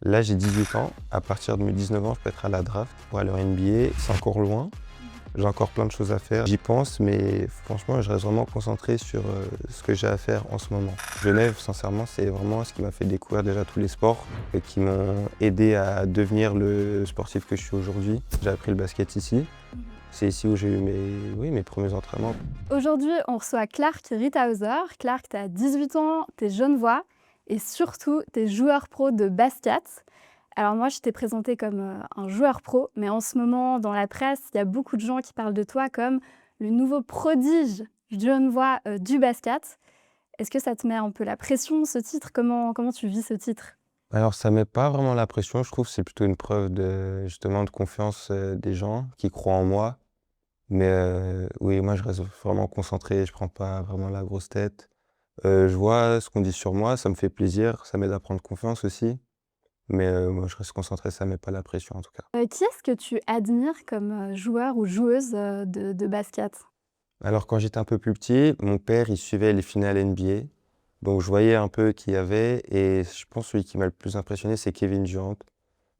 Là, j'ai 18 ans. À partir de mes 19 ans, je peux être à la draft pour aller en NBA. C'est encore loin. J'ai encore plein de choses à faire. J'y pense, mais franchement, je reste vraiment concentré sur ce que j'ai à faire en ce moment. Genève, sincèrement, c'est vraiment ce qui m'a fait découvrir déjà tous les sports et qui m'ont aidé à devenir le sportif que je suis aujourd'hui. J'ai appris le basket ici. C'est ici où j'ai eu mes premiers entraînements. Aujourd'hui, on reçoit Clark Ritthauser. Clark, tu as 18 ans, tu es genevois et surtout, tu es joueur pro de basket. Alors moi, je t'ai présenté comme un joueur pro, mais en ce moment, dans la presse, il y a beaucoup de gens qui parlent de toi comme le nouveau prodige genevois du basket. Est-ce que ça te met un peu la pression, ce titre? Comment tu vis ce titre? Alors, ça met pas vraiment la pression, je trouve, c'est plutôt une preuve de, justement, de confiance des gens qui croient en moi. Mais oui, moi, je reste vraiment concentré, je prends pas vraiment la grosse tête. Je vois ce qu'on dit sur moi, ça me fait plaisir, ça m'aide à prendre confiance aussi. Mais moi, je reste concentré, ça met pas la pression en tout cas. Qui est-ce que tu admires comme joueur ou joueuse de basket? Alors quand j'étais un peu plus petit, mon père, il suivait les finales NBA. Donc je voyais un peu qui y avait et je pense celui qui m'a le plus impressionné, c'est Kevin Durant.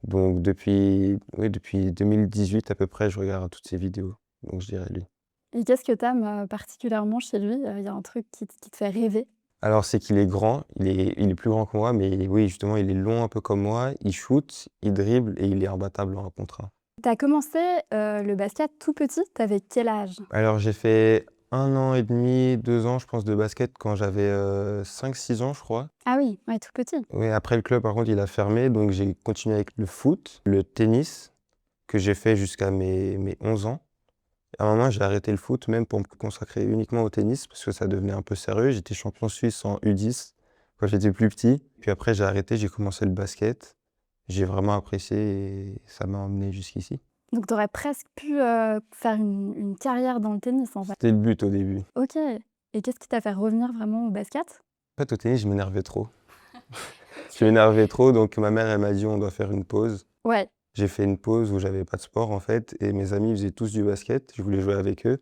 Donc depuis 2018 à peu près, je regarde toutes ses vidéos. Donc je dirais lui. Et qu'est-ce que tu aimes particulièrement chez lui? Il y a un truc qui te fait rêver? Alors c'est qu'il est grand, il est plus grand que moi, mais oui, justement, il est long un peu comme moi, il shoot, il dribble et il est imbattable en 1 contre 1. Tu as commencé le basket tout petit, tu avais quel âge? Alors j'ai fait 1 an et demi, 2 ans, je pense, de basket quand j'avais 5-6 ans, je crois. Ah oui, ouais, tout petit. Oui, après le club, par contre, il a fermé, donc j'ai continué avec le foot, le tennis, que j'ai fait jusqu'à mes 11 ans. À un moment, j'ai arrêté le foot, même pour me consacrer uniquement au tennis, parce que ça devenait un peu sérieux. J'étais champion suisse en U10 quand j'étais plus petit. Puis après, j'ai arrêté, j'ai commencé le basket. J'ai vraiment apprécié et ça m'a emmené jusqu'ici. Donc tu aurais presque pu faire une carrière dans le tennis en fait. C'était le but au début. OK, et qu'est-ce qui t'a fait revenir vraiment au basket? En fait, au tennis, je m'énervais trop. Je m'énervais trop, donc ma mère, elle m'a dit: «On doit faire une pause». Ouais, J'ai fait une pause où j'avais pas de sport, en fait, et mes amis faisaient tous du basket. Je voulais jouer avec eux.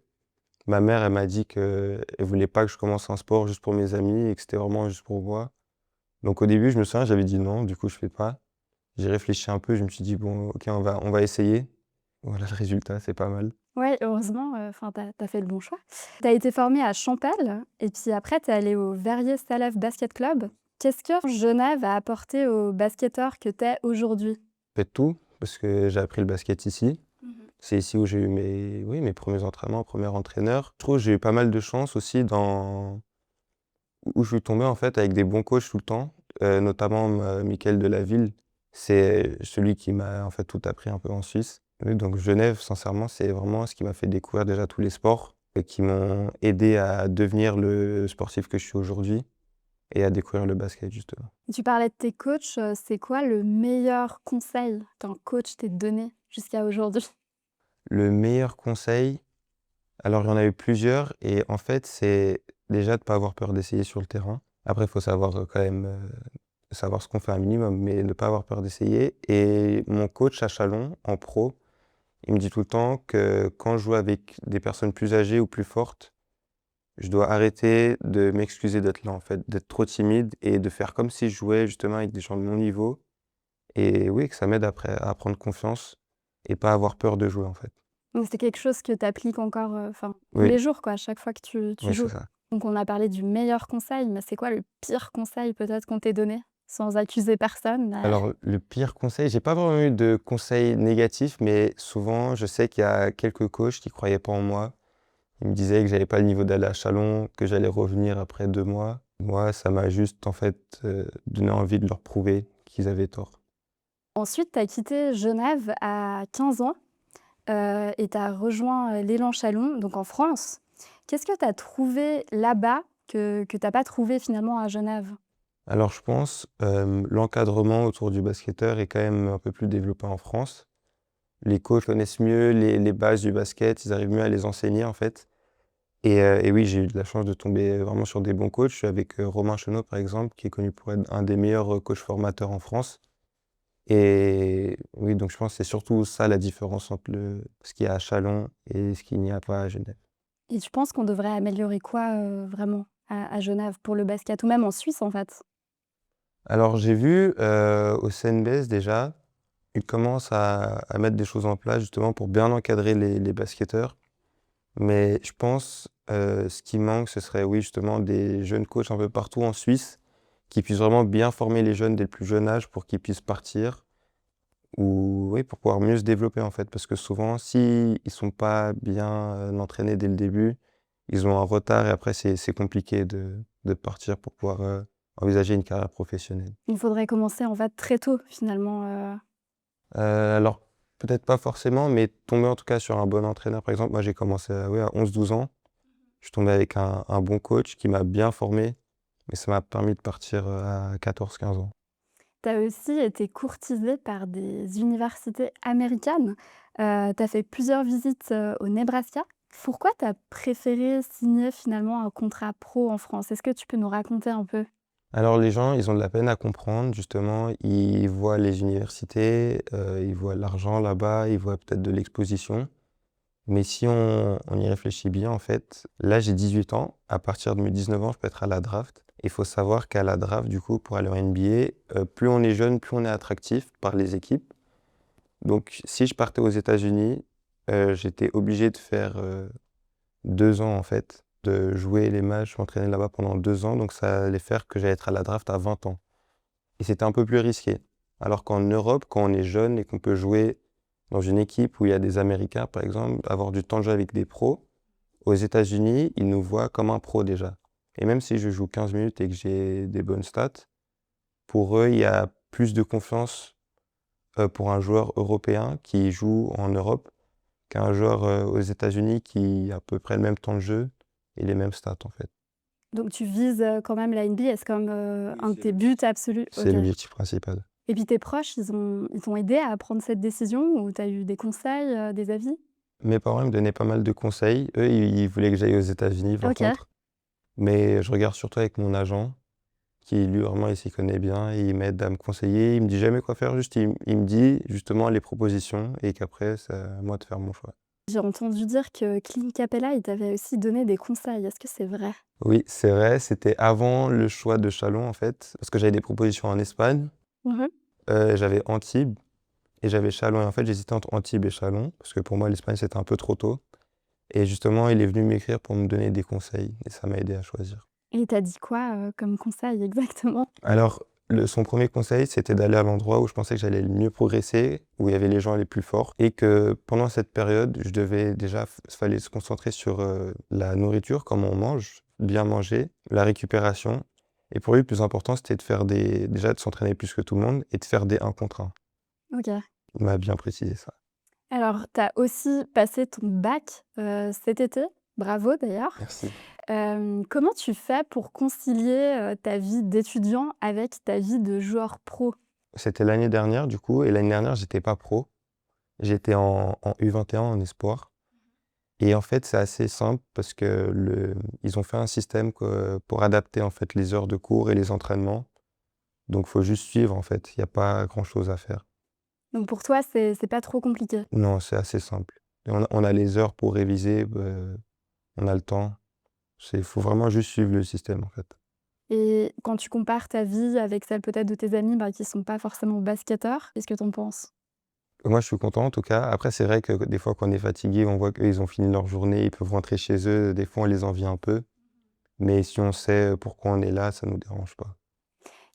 Ma mère, elle m'a dit qu'elle voulait pas que je commence un sport juste pour mes amis et que c'était vraiment juste pour moi. Donc au début, je me souviens, j'avais dit: «Non», du coup, je fais pas. J'ai réfléchi un peu, je me suis dit: «Bon, OK, on va essayer». Voilà le résultat, c'est pas mal. ouais, heureusement, enfin tu as fait le bon choix. Tu as été formé à Champel et puis après tu es allé au Verrier-Salève Basket Club. Qu'est-ce que Genève a apporté aux basketteurs que tu es aujourd'hui? Fait tout, parce que j'ai appris le basket ici. Mmh. C'est ici où j'ai eu mes premiers entraînements, premier entraîneur. Je trouve que j'ai eu pas mal de chance aussi dans où je suis tombé, en fait, avec des bons coachs tout le temps, notamment Mickaël Delaville. C'est celui qui m'a, en fait, tout appris un peu en Suisse. Oui, donc Genève, sincèrement, c'est vraiment ce qui m'a fait découvrir déjà tous les sports et qui m'ont aidé à devenir le sportif que je suis aujourd'hui et à découvrir le basket, justement. Tu parlais de tes coachs, c'est quoi le meilleur conseil qu'un coach t'ait donné jusqu'à aujourd'hui? Le meilleur conseil, alors il y en a eu plusieurs et en fait, c'est déjà de ne pas avoir peur d'essayer sur le terrain. Après, il faut savoir, quand même, savoir ce qu'on fait un minimum, mais ne pas avoir peur d'essayer. Et mon coach à Chalon, en pro, il me dit tout le temps que quand je joue avec des personnes plus âgées ou plus fortes, je dois arrêter de m'excuser d'être là, en fait, d'être trop timide et de faire comme si je jouais justement avec des gens de mon niveau. Et oui, que ça m'aide après à prendre confiance et pas avoir peur de jouer, en fait. Donc c'est quelque chose que tu appliques encore, enfin, tous Oui, les jours quoi, à chaque fois que tu oui, c'est joues? ça. Donc on a parlé du meilleur conseil, mais c'est quoi le pire conseil peut-être qu'on t'ait donné? Sans accuser personne, mais Alors, le pire conseil, j'ai pas vraiment eu de conseils négatifs, mais souvent, je sais qu'il y a quelques coachs qui croyaient pas en moi. Ils me disaient que j'avais pas le niveau d'aller à Chalon, que j'allais revenir après 2 mois. Moi, ça m'a juste, en fait, donné envie de leur prouver qu'ils avaient tort. ensuite tu as quitté Genève à 15 ans, et tu as rejoint, l'Élan Chalon, donc en France. Qu'est-ce que tu as trouvé là-bas que tu as pas trouvé finalement à Genève? Alors je pense, l'encadrement autour du basketteur est quand même un peu plus développé en France. Les coachs connaissent mieux les bases du basket, ils arrivent mieux à les enseigner, en fait. Et oui, j'ai eu de la chance de tomber vraiment sur des bons coachs. Je suis avec, Romain Chenot, par exemple, qui est connu pour être un des meilleurs, coachs formateurs en France. Et oui, donc je pense que c'est surtout ça la différence entre ce qu'il y a à Chalon et ce qu'il n'y a pas à Genève. Et tu penses qu'on devrait améliorer quoi, vraiment à Genève pour le basket ou même en Suisse en fait? Alors j'ai vu, au CNBS déjà, ils commencent à mettre des choses en place justement pour bien encadrer les basketteurs. Mais je pense, ce qui manque, ce serait oui justement des jeunes coachs un peu partout en Suisse, qui puissent vraiment bien former les jeunes dès le plus jeune âge pour qu'ils puissent partir ou oui, pour pouvoir mieux se développer en fait. Parce que souvent, si ils sont pas bien, entraînés dès le début, ils ont un retard et après c'est compliqué de partir pour pouvoir, envisager une carrière professionnelle. Il faudrait commencer en fait très tôt finalement, Alors peut-être pas forcément, mais tomber en tout cas sur un bon entraîneur. Par exemple, moi j'ai commencé à 11-12 ans. Je suis tombé avec un bon coach qui m'a bien formé, mais ça m'a permis de partir, à 14-15 ans. Tu as aussi été courtisé par des universités américaines. Tu as fait plusieurs visites, au Nebraska. Pourquoi tu as préféré signer finalement un contrat pro en France? Est-ce que tu peux nous raconter un peu? Alors les gens, ils ont de la peine à comprendre justement, ils voient les universités, ils voient l'argent là-bas, ils voient peut-être de l'exposition. Mais si on y réfléchit bien en fait, là j'ai 18 ans, à partir de mes 19 ans, je peux être à la draft. Il faut savoir qu'à la draft du coup pour aller en NBA, plus on est jeune, plus on est attractif par les équipes. Donc si je partais aux États-Unis, j'étais obligé de faire, 2 ans en fait, de jouer les matchs, m'entraîner là-bas pendant 2 ans, donc ça allait faire que j'allais être à la draft à 20 ans et c'était un peu plus risqué. Alors qu'en Europe, quand on est jeune et qu'on peut jouer dans une équipe où il y a des Américains, par exemple, avoir du temps de jeu avec des pros, aux États-Unis, ils nous voient comme un pro déjà et même si je joue 15 minutes et que j'ai des bonnes stats, pour eux, il y a plus de confiance, pour un joueur européen qui joue en Europe qu'un joueur, aux États-Unis qui a à peu près le même temps de jeu et les mêmes stats, en fait. Donc tu vises, quand même la NBA, c'est comme, Oui, un de tes buts absolus? c'est OK. l'objectif principal. Et puis tes proches, ils t'ont aidé à prendre cette décision ou tu as eu des conseils, des avis? Mes parents, ils me donnaient pas mal de conseils. Eux, ils voulaient que j'aille aux États-Unis, par OK. contre, mais je regarde surtout avec mon agent qui, lui, vraiment, il s'y connaît bien et il m'aide à me conseiller. Il me dit jamais quoi faire, juste il me dit justement les propositions et qu'après, c'est à moi de faire mon choix. J'ai entendu dire que Clint Capella, il t'avait aussi donné des conseils. Est-ce que c'est vrai? Oui, c'est vrai, c'était avant le choix de Chalon, en fait, parce que j'avais des propositions en Espagne, Mmh. j'avais Antibes et j'avais Chalon et en fait, j'hésitais entre Antibes et Chalon parce que pour moi, l'Espagne, c'était un peu trop tôt et justement, il est venu m'écrire pour me donner des conseils et ça m'a aidé à choisir. Et il t'a dit quoi, comme conseil exactement? Alors, son premier conseil, c'était d'aller à l'endroit où je pensais que j'allais le mieux progresser, où il y avait les gens les plus forts et que pendant cette période, je devais déjà fallait se concentrer sur, la nourriture, comment on mange, bien manger, la récupération et pour lui, le plus important, c'était de faire déjà de s'entraîner plus que tout le monde et de faire des 1 contre 1. OK. Il m'a bien précisé ça. Alors, tu as aussi passé ton bac, cet été. Bravo d'ailleurs. Merci. Comment tu fais pour concilier, ta vie d'étudiant avec ta vie de joueur pro? C'était l'année dernière du coup et l'année dernière, j'étais pas pro. J'étais en U21 en espoir. Et en fait, c'est assez simple parce que ils ont fait un système pour adapter en fait les heures de cours et les entraînements. Donc, faut juste suivre en fait. Il y a pas grand-chose à faire. Donc pour toi, c'est pas trop compliqué? Non, c'est assez simple. Et on a les heures pour réviser, on a le temps. Faut vraiment juste suivre le système en fait. Et quand tu compares ta vie avec celle peut-être de tes amis, bah, qui sont pas forcément basketteurs, qu'est-ce que tu en penses? Moi, je suis content en tout cas. Après, c'est vrai que des fois, quand on est fatigué, on voit qu'eux, ils ont fini leur journée, ils peuvent rentrer chez eux. Des fois, on les envie un peu. Mais si on sait pourquoi on est là, ça nous dérange pas.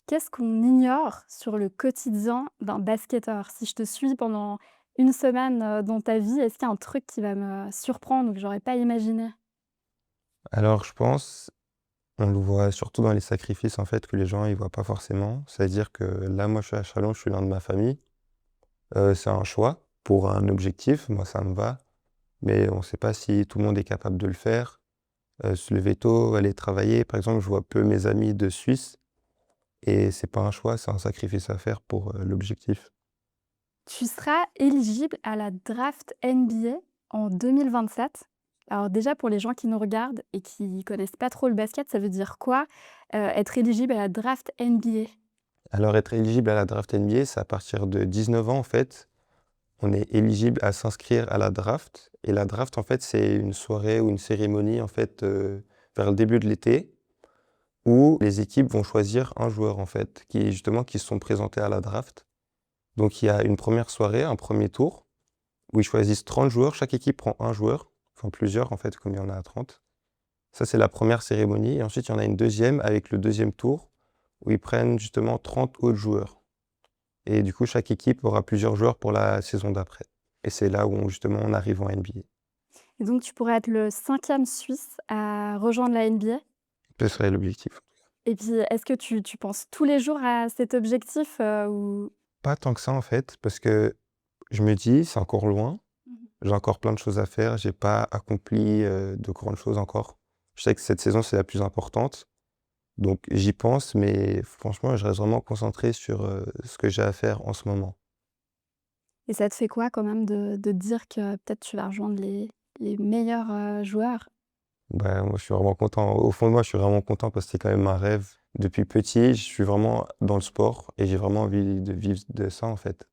Qu'est-ce qu'on ignore sur le quotidien d'un basketteur? Si je te suis pendant une semaine, dans ta vie, est-ce qu'il y a un truc qui va me surprendre ou que j'aurais pas imaginé? Alors, je pense, on le voit surtout dans les sacrifices en fait que les gens ils voient pas forcément. C'est-à-dire que là, moi, je suis à Châlons, je suis loin de ma famille. C'est un choix pour un objectif, moi ça me va, mais on ne sait pas si tout le monde est capable de le faire. Se lever tôt, aller travailler. Par exemple, je vois peu mes amis de Suisse et c'est pas un choix, c'est un sacrifice à faire pour, l'objectif. Tu seras éligible à la draft NBA en 2027. Alors déjà pour les gens qui nous regardent et qui connaissent pas trop le basket, ça veut dire quoi, être éligible à la draft NBA? Alors être éligible à la draft NBA, c'est à partir de 19 ans en fait, on est éligible à s'inscrire à la draft et la draft en fait, c'est une soirée ou une cérémonie en fait, vers le début de l'été. où les équipes vont choisir un joueur, en fait, qui se sont présentés à la draft. Donc il y a une première soirée, un premier tour, où ils choisissent 30 joueurs. Chaque équipe prend un joueur, enfin plusieurs, en fait, comme il y en a 30. Ça, c'est la première cérémonie et ensuite, il y en a une deuxième avec le deuxième tour, où ils prennent justement 30 autres joueurs et du coup, chaque équipe aura plusieurs joueurs pour la saison d'après et c'est là où justement on arrive en NBA. Et donc tu pourrais être le 5e Suisse à rejoindre la NBA? Ce serait l'objectif. Et puis, est-ce que tu penses tous les jours à cet objectif, ou Pas tant que ça, en fait, parce que je me dis: «C'est encore loin, Mmh. j'ai encore plein de choses à faire, j'ai pas accompli, de grandes choses encore». Je sais que cette saison, c'est la plus importante, donc j'y pense, mais franchement, je reste vraiment concentré sur, ce que j'ai à faire en ce moment. Et ça te fait quoi quand même de te dire que peut-être tu vas rejoindre les meilleurs, joueurs? Bah, moi, je suis vraiment content. Au fond de moi, je suis vraiment content parce que c'est quand même un rêve. Depuis petit, je suis vraiment dans le sport et j'ai vraiment envie de vivre de ça, en fait.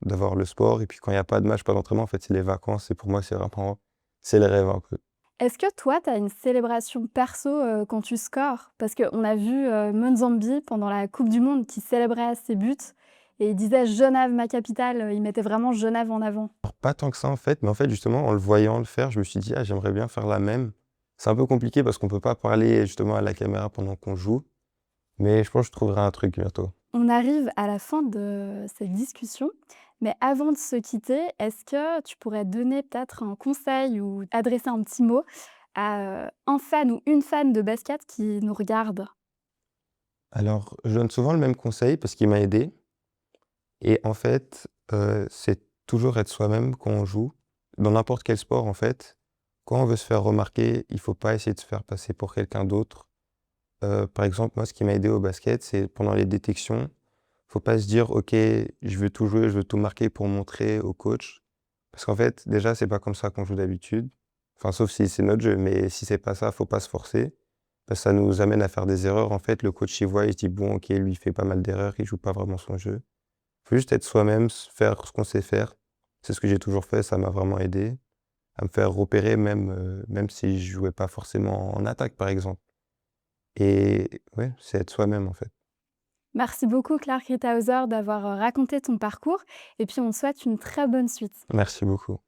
D'avoir le sport et puis quand il y a pas de match, pas d'entraînement, en fait, c'est les vacances et pour moi, c'est vraiment c'est le rêve un peu. Est-ce que toi, tu as une célébration perso, quand tu scores? Parce qu'on a vu, Monzambi pendant la coupe du monde qui célébrait ses buts et il disait: «Genève, ma capitale», il mettait vraiment Genève en avant. Alors pas tant que ça, en fait, mais en fait, justement, en le voyant le faire, je me suis dit: «Ah, j'aimerais bien faire la même». C'est un peu compliqué parce qu'on peut pas parler justement à la caméra pendant qu'on joue, mais je pense que je trouverai un truc bientôt. On arrive à la fin de cette discussion, mais avant de se quitter, est-ce que tu pourrais donner peut-être un conseil ou adresser un petit mot à, un fan ou une fan de basket qui nous regarde? Alors, je donne souvent le même conseil parce qu'il m'a aidé. Et en fait, c'est toujours être soi-même quand on joue, dans n'importe quel sport en fait. Quand on veut se faire remarquer, il faut pas essayer de se faire passer pour quelqu'un d'autre. Par exemple, moi, ce qui m'a aidé au basket, c'est pendant les détections, faut pas se dire: «OK, je veux tout jouer, je veux tout marquer pour montrer au coach». Parce qu'en fait, déjà, c'est pas comme ça qu'on joue d'habitude. Enfin, sauf si c'est notre jeu, mais si c'est pas ça, faut pas se forcer. Parce que ça nous amène à faire des erreurs. En fait, le coach, il voit, il se dit: «Bon, OK, lui, il fait pas mal d'erreurs, il joue pas vraiment son jeu». Faut juste être soi-même, faire ce qu'on sait faire. C'est ce que j'ai toujours fait, ça m'a vraiment aidé à me faire repérer même, même si je jouais pas forcément en attaque, par exemple et ouais, c'est être soi-même, en fait. Merci beaucoup Clark Ritthauser d'avoir, raconté ton parcours et puis on te souhaite une très bonne suite. Merci beaucoup.